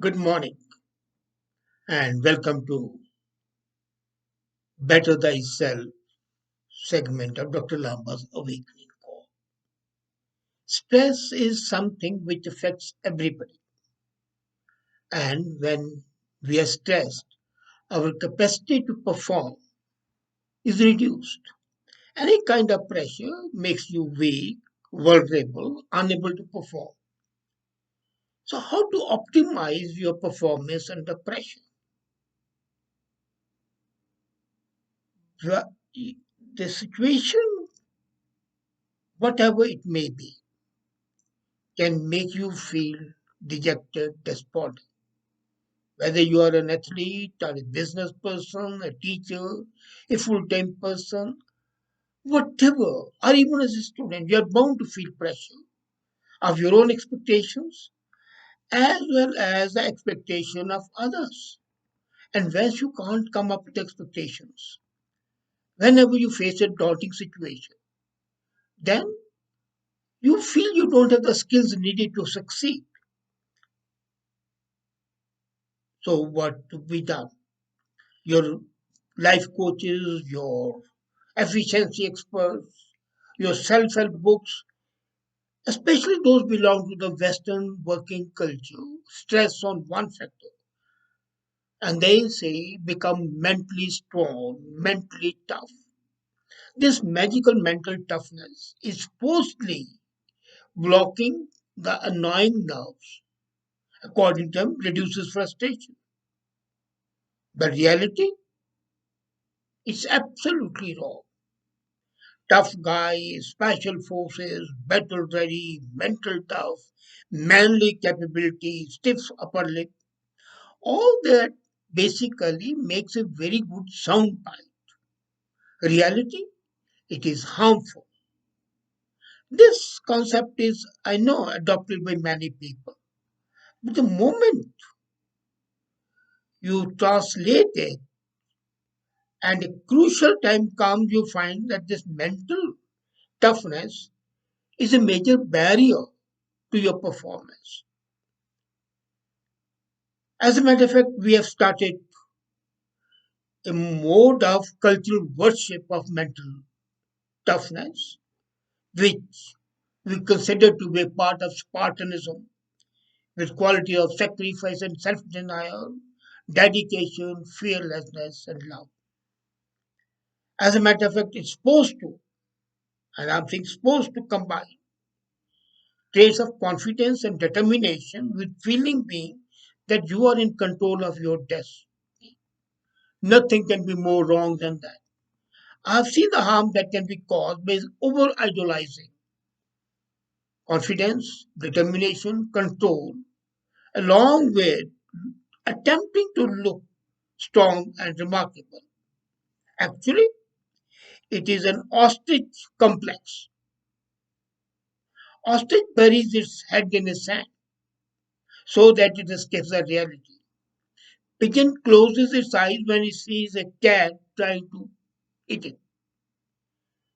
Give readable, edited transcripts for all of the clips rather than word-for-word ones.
Good morning and welcome to Better Thyself segment of Dr. Lamba's Awakening Call. Stress is something which affects everybody, and when we are stressed, our capacity to perform is reduced. Any kind of pressure makes you weak, vulnerable, unable to perform. So, how to optimize your performance under pressure? The the situation, whatever it may be, can make you feel dejected, despondent. Whether you are an athlete or a business person, a teacher, a full time person, whatever, or even as a student, you are bound to feel pressure of your own expectations as well as the expectation of others. And once you can't come up with expectations, whenever you face a daunting situation, then you feel you don't have the skills needed to succeed. So, what to be done? Your life coaches, your efficiency experts, your self help books, especially those belong to the Western working culture, stress on one factor. And they say become mentally strong, mentally tough. This magical mental toughness is supposedly blocking the annoying nerves. According to them, reduces frustration. But reality is absolutely wrong. Tough guy, special forces, battle ready, mental tough, manly capability, stiff upper lip, all that basically makes a very good sound bite. Reality, it is harmful. This concept is, I know, adopted by many people. But the moment you translate it and a crucial time comes, you find that this mental toughness is a major barrier to your performance. As a matter of fact, we have started a mode of cultural worship of mental toughness, which we consider to be a part of Spartanism, with quality of sacrifice and self-denial, dedication, fearlessness, and love. As a matter of fact, it's supposed to, and I'm saying supposed to combine traits of confidence and determination with feeling being that you are in control of your destiny. Nothing can be more wrong than that. I've seen the harm that can be caused by over idolizing confidence, determination, control, along with attempting to look strong and remarkable. Actually, it is an ostrich complex. Ostrich buries its head in the sand so that it escapes the reality. Pigeon closes its eyes when it sees a cat trying to eat it.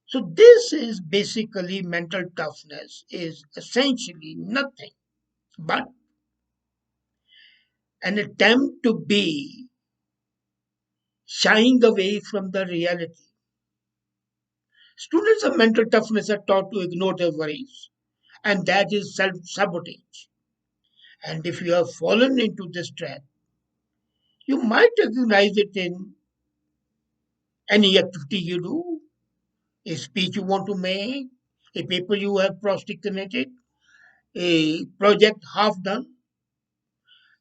So this is basically mental toughness is essentially nothing but an attempt to be shying away from the reality. Students of mental toughness are taught to ignore their worries, and that is self sabotage. And if you have fallen into this trap, you might recognize it in any activity you do, a speech you want to make, a paper you have procrastinated, a project half done.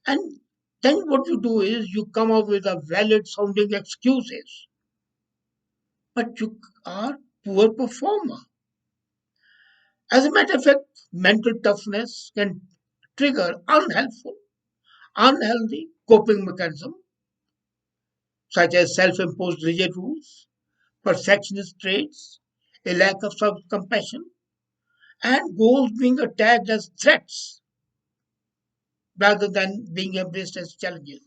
And then what you do is you come up with a valid sounding excuses, but you are poor performer. As a matter of fact, mental toughness can trigger unhelpful, unhealthy coping mechanisms such as self-imposed rigid rules, perfectionist traits, a lack of self-compassion, and goals being attacked as threats rather than being embraced as challenges.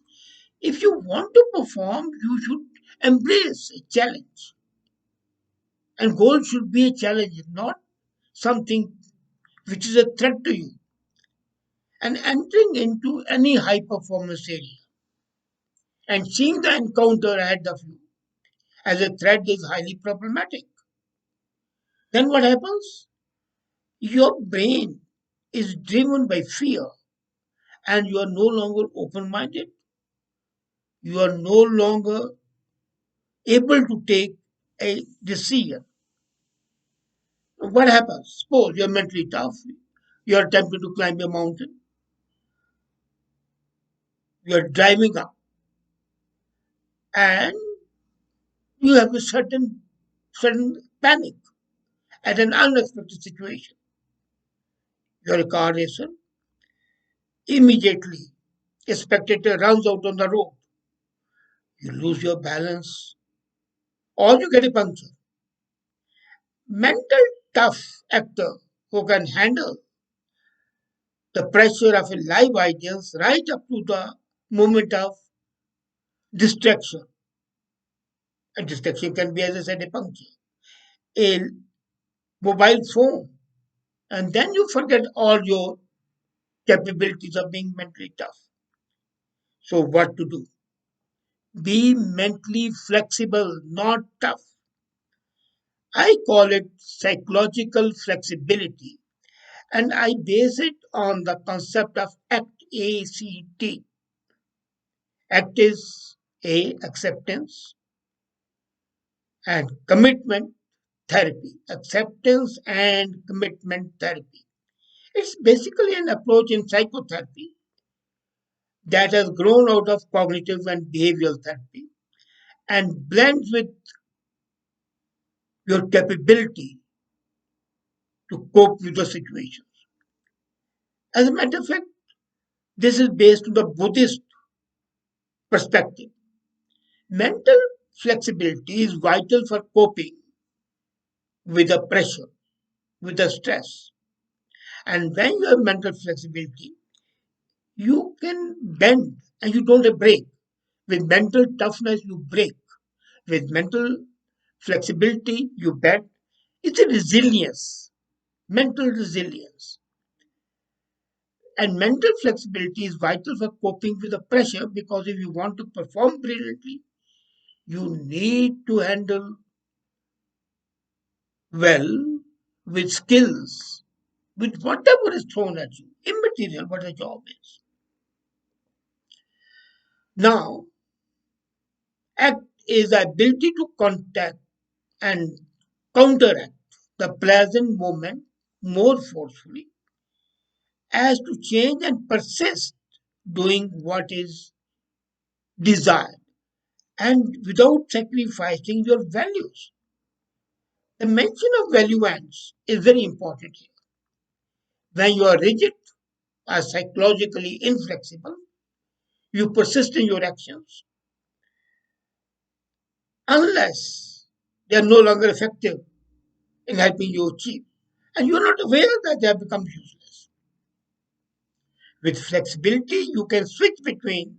If you want to perform, you should embrace a challenge. And goal should be a challenge, not something which is a threat to you. and entering into any high performance area and seeing the encounter ahead of you as a threat is highly problematic. Then what happens? Your brain is driven by fear and you are no longer open minded. You are no longer able to take a decision. What happens? Suppose you're mentally tough, you're attempting to climb a mountain, you're driving up, and you have a certain panic at an unexpected situation. You're a car racer, immediately a spectator runs out on the road. You lose your balance or you get a puncture. Mental tough actor who can handle the pressure of a live audience right up to the moment of distraction. A distraction can be, as I said, a puncture, a mobile phone, and then you forget all your capabilities of being mentally tough. So, what to do? Be mentally flexible, not tough. I call it psychological flexibility, and I base it on the concept of ACT. ACT is A, acceptance, and commitment therapy. Acceptance and commitment therapy. It's basically an approach in psychotherapy that has grown out of cognitive and behavioral therapy and blends with your capability to cope with the situation. As a matter of fact, this is based on the Buddhist perspective. Mental flexibility is vital for coping with the pressure, with the stress. And when you have mental flexibility, you can bend and you don't break. With mental toughness, you break. With mental flexibility, you bend. It's a resilience, mental resilience. And mental flexibility is vital for coping with the pressure because if you want to perform brilliantly, you need to handle well with skills, with whatever is thrown at you, immaterial what the job is. Now, act is the ability to contact and counteract the present moment more forcefully as to change and persist doing what is desired and without sacrificing your values. The mention of value ends is very important here. When you are rigid or psychologically inflexible, you persist in your actions unless they are no longer effective in helping you achieve. And you are not aware that they have become useless. With flexibility, you can switch between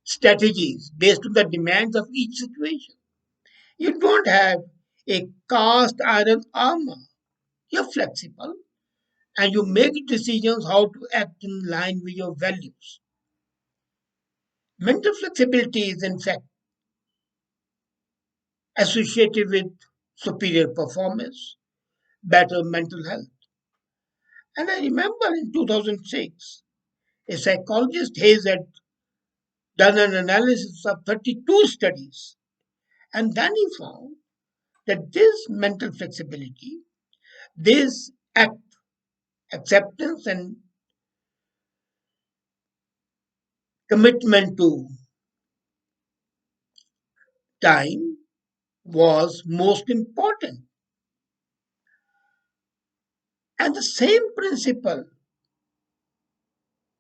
strategies based on the demands of each situation. You don't have a cast iron armor. You're flexible and you make decisions how to act in line with your values. Mental flexibility is, in fact, associated with superior performance, better mental health. And I remember in 2006, a psychologist Hayes had done an analysis of 32 studies, and then he found that this mental flexibility, this acceptance and commitment to time was most important. And the same principle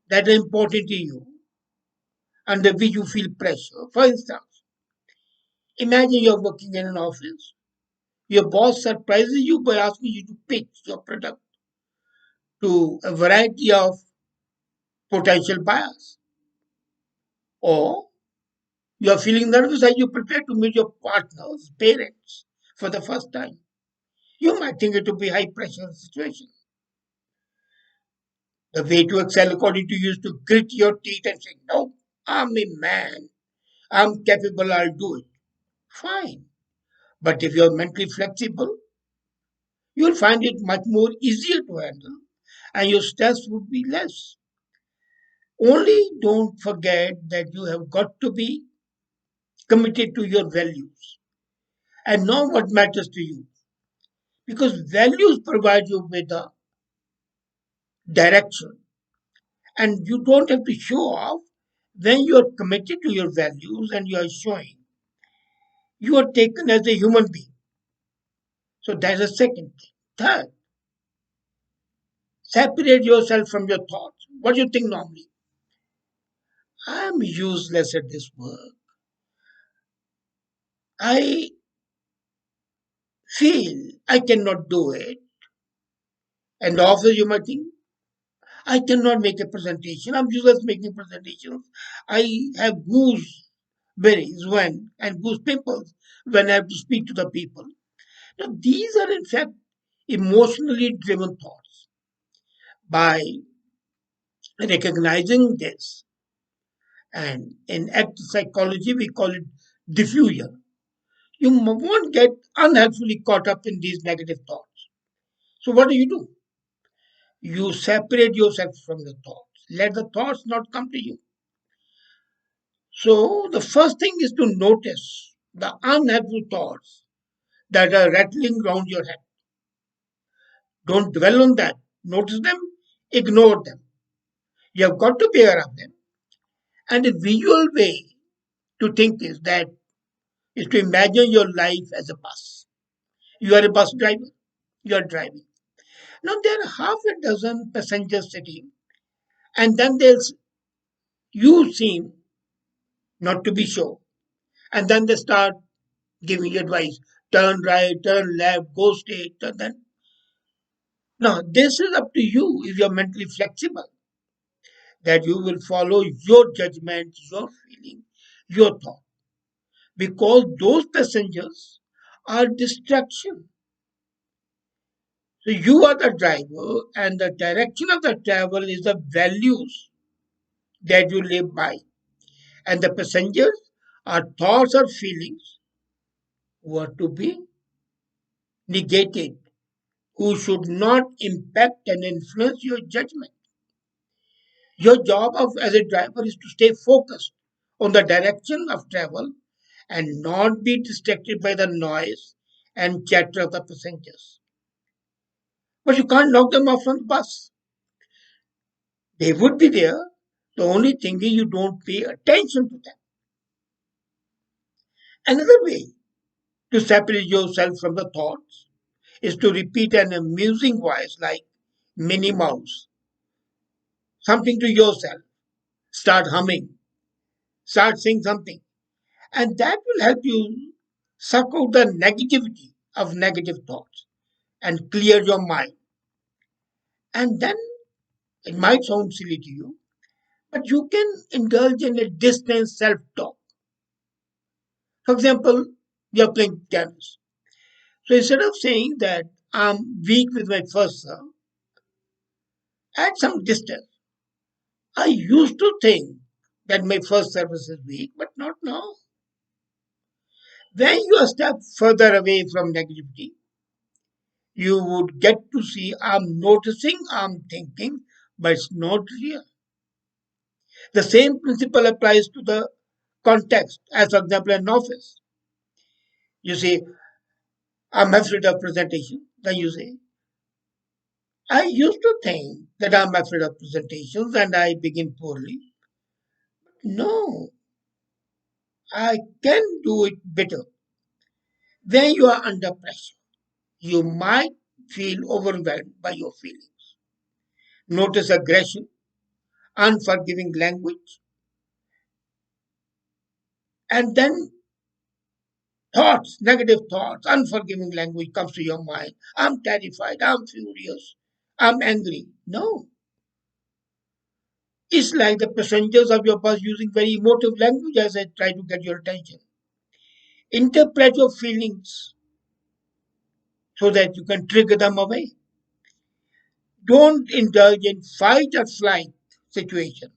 that are important to you, under which you feel pressure. For instance, imagine you're working in an office. Your boss surprises you by asking you to pitch your product to a variety of potential buyers. Or you are feeling nervous as you prepare to meet your partner's parents for the first time. You might think it will be a high pressure situation. The way to excel according to you is to grit your teeth and say, no, I'm a man. I'm capable, I'll do it. Fine. But if you're mentally flexible, you'll find it much more easier to handle and your stress would be less. Only don't forget that you have got to be committed to your values and know what matters to you. Because values provide you with a direction and you don't have to show off when you are committed to your values and you are showing you are taken as a human being. So that's the second thing. Third, separate yourself from your thoughts. What do you think normally? I'm useless at this work. I feel I cannot do it. And also you might think, I cannot make a presentation. I'm useless making presentations. I have gooseberries when and goose pimples when I have to speak to the people. Now these are in fact emotionally driven thoughts. By recognizing this, and in act psychology we call it diffusion, you won't get unhelpfully caught up in these negative thoughts. So what do? You separate yourself from the thoughts. Let the thoughts not come to you. So the first thing is to notice the unhelpful thoughts that are rattling around your head. Don't dwell on that. Notice them, ignore them. You have got to be aware of them. And a visual way to think is to imagine your life as a bus. You are a bus driver. You are driving. Now there are half a dozen passengers sitting, and then there's you seem not to be sure. And then they start giving you advice. Turn right, turn left, go straight, turn then. Now this is up to you if you're mentally flexible, that you will follow your judgment, your feeling, your thought. Because those passengers are distraction. So you are the driver, and the direction of the travel is the values that you live by. And the passengers are thoughts or feelings who are to be negated, who should not impact and influence your judgment. Your job as a driver is to stay focused on the direction of travel and not be distracted by the noise and chatter of the passengers. But you can't knock them off from the bus. They would be there. The only thing is you don't pay attention to them. Another way to separate yourself from the thoughts is to repeat an amusing voice like Minnie Mouse, something to yourself. Start humming, start saying something, and that will help you suck out the negativity of negative thoughts and clear your mind. And then it might sound silly to you, but you can indulge in a distant self talk. For example, you're playing tennis. So instead of saying that I'm weak with my first serve, at some distance, I used to think that my first service is weak, but not now. When you are a step further away from negativity, you would get to see I'm noticing, I'm thinking, but it's not real. The same principle applies to the context, as for example, an office. You say, I'm afraid of presentation. Then you say, I used to think that I'm afraid of presentations and I begin poorly. No, I can do it better. When you are under pressure, you might feel overwhelmed by your feelings. Notice aggression, unforgiving language, and then thoughts, negative thoughts, unforgiving language comes to your mind. I'm terrified, I'm furious, I'm angry. No. It's like the passengers of your bus using very emotive language as I try to get your attention. Interpret your feelings so that you can trigger them away. Don't indulge in fight or flight situation.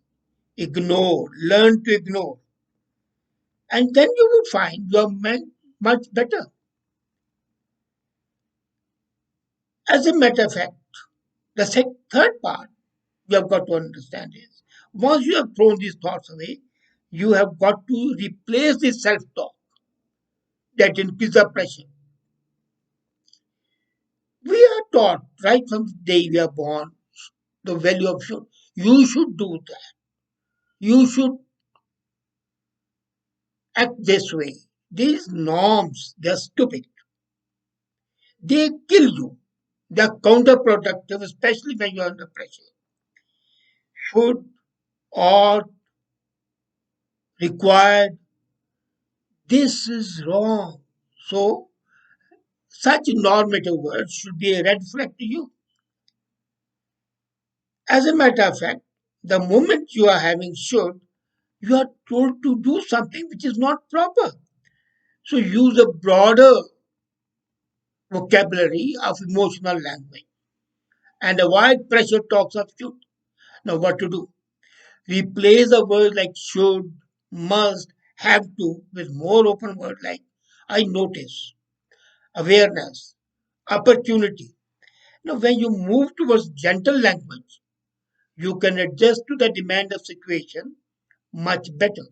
Ignore, learn to ignore. And then you will find you are much better. As a matter of fact, the third part you have got to understand is once you have thrown these thoughts away, you have got to replace this self talk that increases the pressure. We are taught right from the day we are born the value of should. You should do that. You should act this way. These norms, they're stupid. They kill you. They're counterproductive, especially when you're under pressure. Should, ought, required, this is wrong. So, such normative words should be a red flag to you. As a matter of fact, the moment you are having should, you are told to do something which is not proper. So, use a broader vocabulary of emotional language and avoid pressure talks of should. Now, what to do? Replace the words like should, must, have to with more open words like I notice, awareness, opportunity. Now, when you move towards gentle language, you can adjust to the demand of situation much better.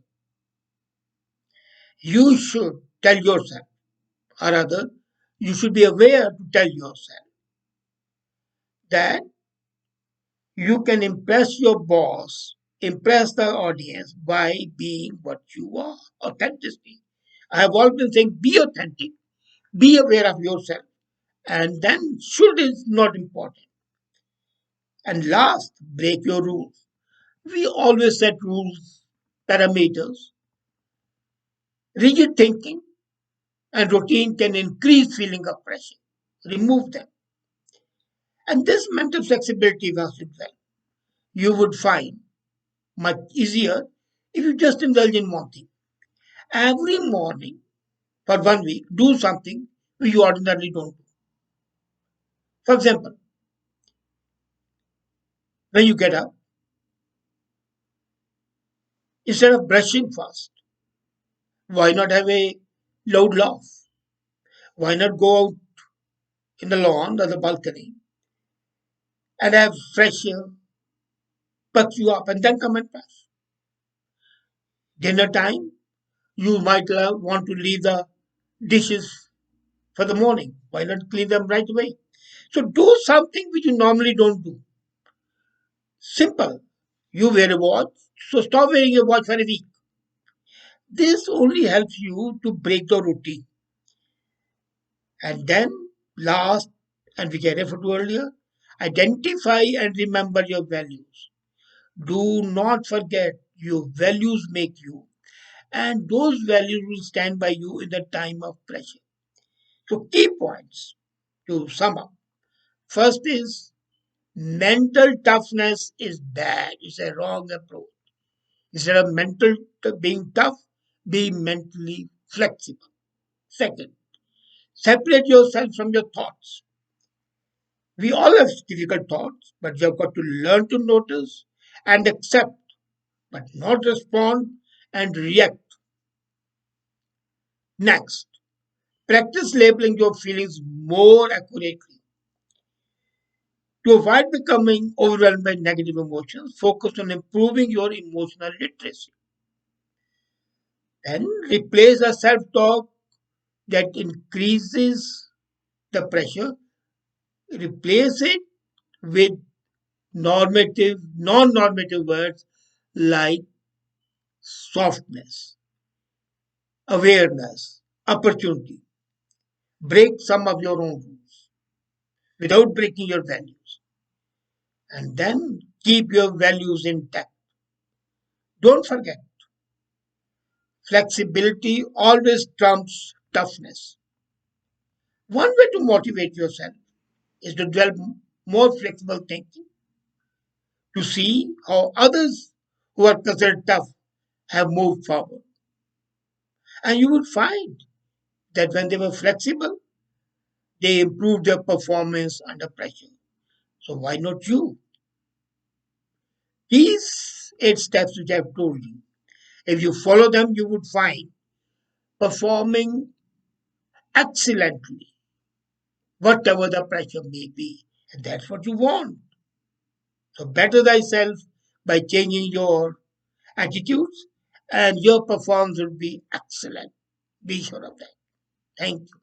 You should tell yourself, or rather, you should be aware to tell yourself that you can impress your boss, impress the audience by being what you are. Authenticity. I have always been saying be authentic, be aware of yourself, and then should is not important. And last, break your rules. We always set rules, parameters. Rigid thinking and routine can increase feeling of pressure. Remove them. And this mental flexibility was well. You would find much easier if you just indulge in one thing. Every morning for 1 week, do something which you ordinarily don't do. For example, when you get up, instead of brushing first, why not have a loud laugh? Why not go out in the lawn or the balcony and have fresh air, perk you up, and then come and brush? Dinner time, you might want to leave the dishes for the morning. Why not clean them right away? So do something which you normally don't do. Simple. You wear a watch, so stop wearing a watch for a week. This only helps you to break the routine. And then, last, and which I referred to earlier, identify and remember your values. Do not forget your values make you, and those values will stand by you in the time of pressure. So, key points to sum up. First is mental toughness is bad, it's a wrong approach. Instead of being tough, be mentally flexible. Second, separate yourself from your thoughts. We all have difficult thoughts, but we have got to learn to notice and accept, but not respond and react. Next, practice labeling your feelings more accurately. To avoid becoming overwhelmed by negative emotions, focus on improving your emotional literacy. Then replace a self talk that increases the pressure, replace it with non normative words like softness, awareness, opportunity. Break some of your own rules without breaking your values. And then keep your values intact. Don't forget, flexibility always trumps toughness. One way to motivate yourself is to develop more flexible thinking, to see how others who are considered tough have moved forward. And you would find that when they were flexible, they improved their performance under pressure. So why not you? These 8 steps which I've told you, if you follow them, you would find performing excellently, whatever the pressure may be. And that's what you want. So better thyself by changing your attitudes, and your performance will be excellent. Be sure of that. Thank you.